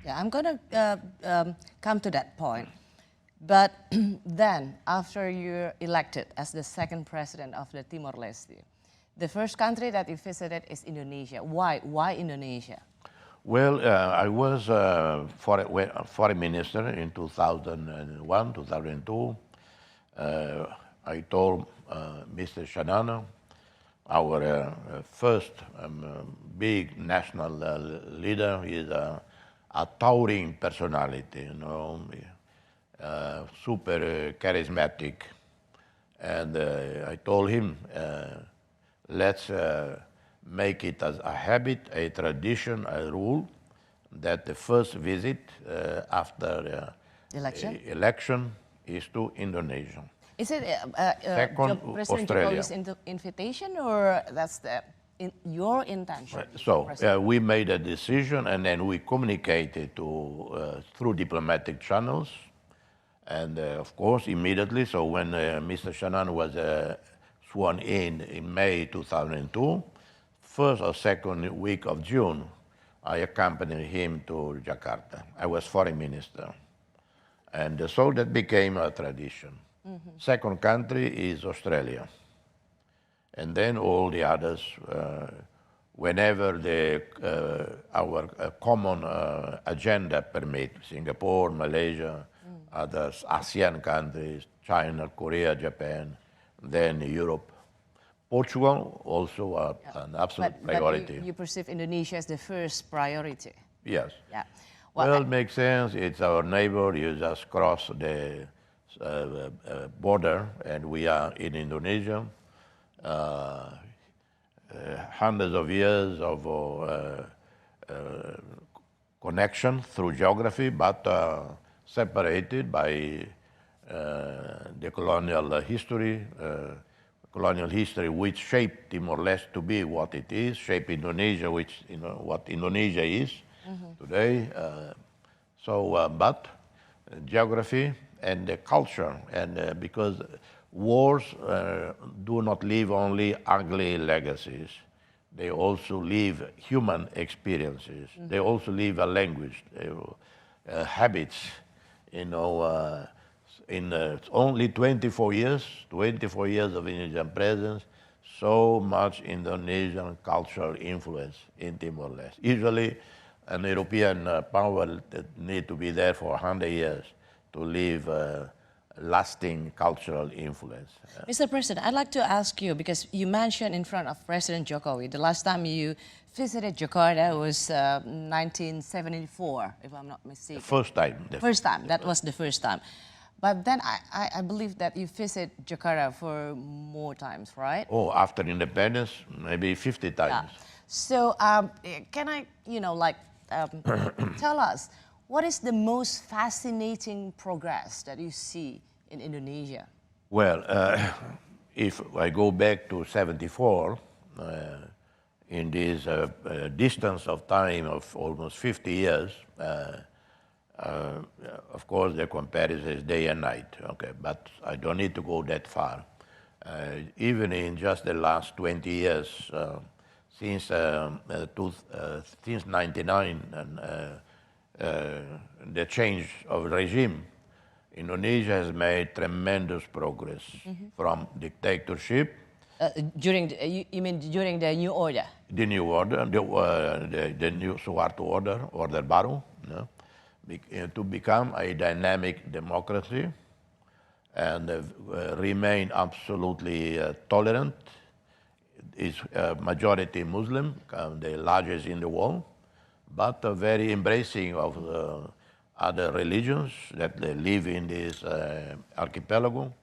Yeah, I'm going to come to that point. But then, after you're elected as the second president of the Timor-Leste, the first country that you visited is Indonesia. Why? Why Indonesia? Well, I was foreign minister in 2001, 2002. I told Mr. Shanana, our first big national leader, is a towering personality, super charismatic. And I told him, let's make it as a habit, a tradition, a rule, that the first visit after election is to Indonesia. Is it Second, President Australia. Jokowi's invitation, or that's your intention? So we made a decision, and then we communicated through diplomatic channels, and of course immediately. So when Mr. Shannon was sworn in May 2002, first or second week of June, I accompanied him to Jakarta. I was foreign minister, and so that became a tradition. Mm-hmm. Second country is Australia. And then all the others, whenever our common agenda permits, Singapore, Malaysia, others, ASEAN countries, China, Korea, Japan, then Europe. Portugal also an absolute priority. But you perceive Indonesia as the first priority? Yes. Yeah. Well, it makes sense. It's our neighbor. You just cross the border, and we are in Indonesia. Hundreds of years of connection through geography, but separated by the colonial history which shaped Timor-Leste to be what it is, shaped Indonesia, which what Indonesia is today. But geography and the culture, and because wars do not leave only ugly legacies, they also leave human experiences. They also leave a language, habits. In only 24 years of Indonesian presence, so much Indonesian cultural influence in Timor-Leste. Usually, an European power that need to be there for 100 years to leave lasting cultural influence. Mr. President, I'd like to ask you, because you mentioned in front of President Jokowi, the last time you visited Jakarta was 1974, if I'm not mistaken. First time. That was the first time. But then I believe that you visit Jakarta for more times, right? Oh, after independence, maybe 50 times. Yeah. So can I, tell us, what is the most fascinating progress that you see in Indonesia? Well, if I go back to 74, in this distance of time of almost 50 years, of course the comparison is day and night, okay, but I don't need to go that far. Even in just the last 20 years, since 99 and the change of regime, Indonesia has made tremendous progress from dictatorship. You mean during the new order? The new order, the new Suharto order baru, to become a dynamic democracy and remain absolutely tolerant. Is majority Muslim, the largest in the world, but very embracing of other religions that live in this archipelago.